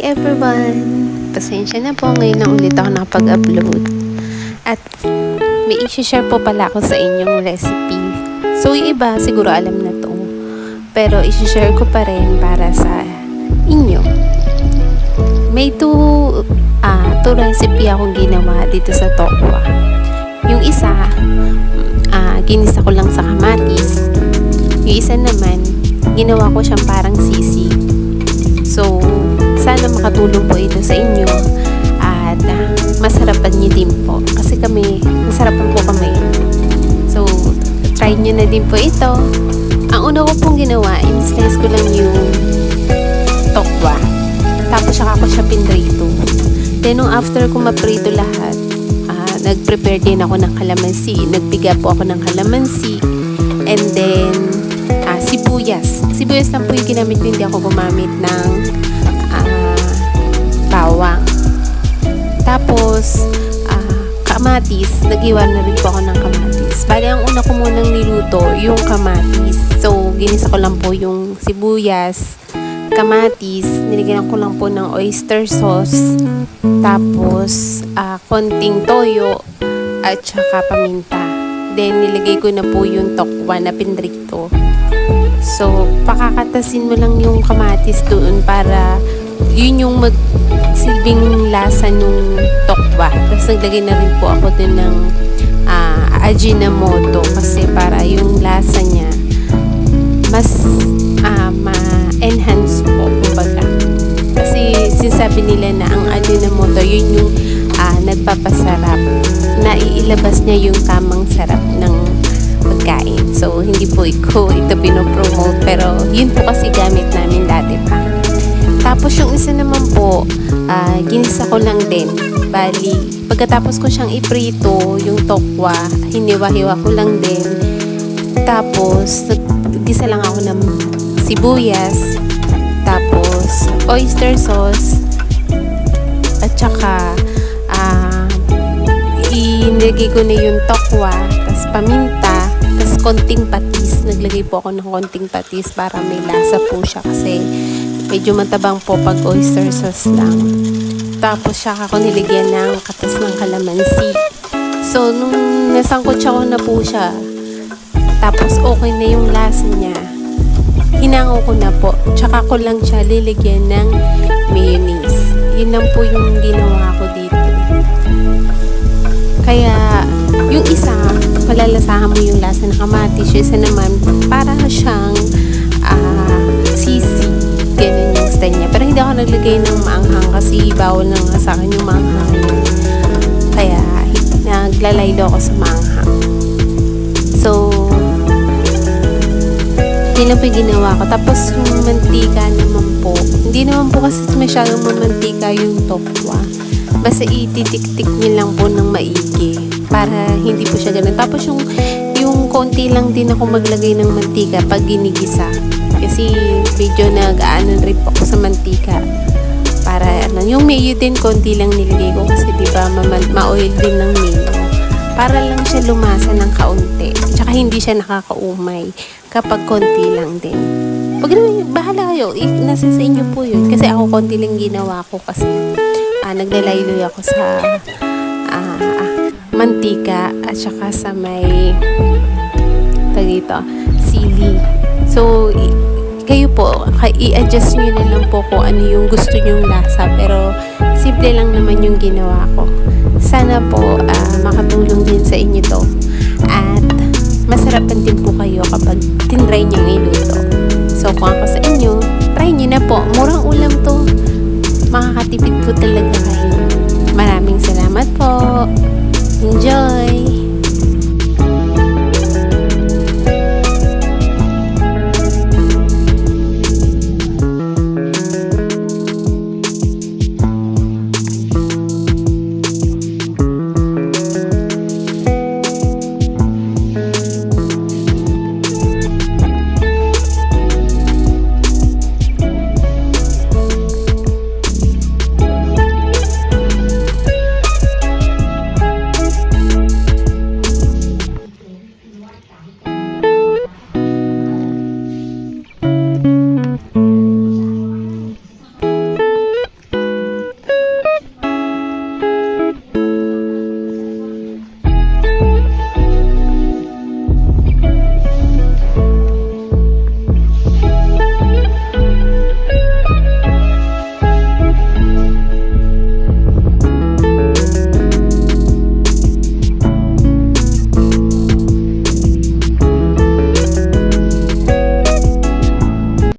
everyone! Pasensya na po, ngayon na ulit ako nakapag-upload. At may i-share po pala ako sa inyong recipe. So yung iba siguro alam na to. Pero i-share ko pa rin para sa inyo. May two recipe akong ginawa dito sa tokwa. Yung isa, ginisa ko lang sa kamatis. Yung isa naman, ginawa ko siyang parang sisig. So, sana makatulong po ito sa inyo at masarapan nyo din po. Kasi kami, masarapan po kami. So, try nyo na din po ito. Ang una ko pong ginawa, in-slice ko lang yung tokwa. Tapos saka ko siya pinrito. Then, nung after ko maprito lahat, nag-prepare din ako ng kalamansi. Nagpiga po ako ng kalamansi. And then, sibuyas. Sibuyas lang po yung ginamit ko. Hindi ako gumamit ng bawang. Tapos, kamatis. Nag-iwan na rin po ako ng kamatis. Bali, ang una ko munang niluto, yung kamatis. So, ginisa ko lang po yung sibuyas, kamatis. Nilagyan ko lang po ng oyster sauce. Tapos, konting toyo at saka paminta. Then, nilagay ko na po yung tokwa na pinrito. So, pakakatasin mo lang yung kamatis doon para yun yung magsilbing lasa nung tokwa. Tapos, naglagay na rin po ako din ng Ajinomoto kasi para yung lasa niya mas ma-enhance po, kumbaga. Kasi sinasabi nila na ang Ajinomoto yun yung nagpapasarap, na iilabas niya yung tamang sarap ng pagkain. So, hindi po ito pinopromote, pero yun po kasi gamit namin dati pa. Tapos yung isa naman po, ginisa ko lang din. Bali, pagkatapos ko siyang iprito, yung tokwa, hiniwa-hiwa ko lang din. Tapos, gisa lang ako ng sibuyas, tapos oyster sauce, at saka inilagay ko na yung tokwa, tapos paminta, tapos konting patis. Naglagay po ako ng konting patis para may lasa po siya kasi medyo matabang po pag oyster sauce lang. Tapos siya ako nilagyan ng katas ng kalamansi. So, nung nasangkotsa ko na po siya, tapos okay na yung lasa niya, hinango ko na po. Tsaka ko lang siya lilagyan ng mayonnaise. Yun lang po yung ginawa ko dito. Kaya, yung isa, malalasahan mo yung lasa ng kamatis. Yung isa naman, para siyang sisig. Ganun yung style niya. Pero hindi ako naglagay ng maanghang kasi bawal na nga sa akin yung maanghang. Kaya, naglalaylo ako sa maanghang. So, yun lang po yung ginawa ko. Tapos, yung mantika naman po. Hindi naman po kasi masyadong mamantika yung tokwa. Basta ititik-tik nyo lang po ng maigi para hindi po siya ganun. Tapos yung konti lang din ako maglagay ng mantika pag ginigisa. Kasi medyo nag-aanan rin po ako sa mantika. Para yung mayo din konti lang nilagay ko kasi diba ma-oil din ng mayo. Para lang siya lumasa ng kaunti. Tsaka hindi siya nakakaumay kapag konti lang din. Pag bahala kayo, nasa sa inyo po yun. Kasi ako konti lang ginawa ko kasi naglalayloy ako sa mantika at saka sa may sili. So, kayo po, i-adjust nyo na lang po kung ano yung gusto nyong lasa. Pero, simple lang naman yung ginawa ko. Sana po, makatulong din sa inyo to. At, masarapan din po kayo kapag tinry nyo iluto. So, kung ako sa inyo, try nyo na po. Murang ulam to. Makakatipid po talaga kayo. Maraming salamat po. Enjoy!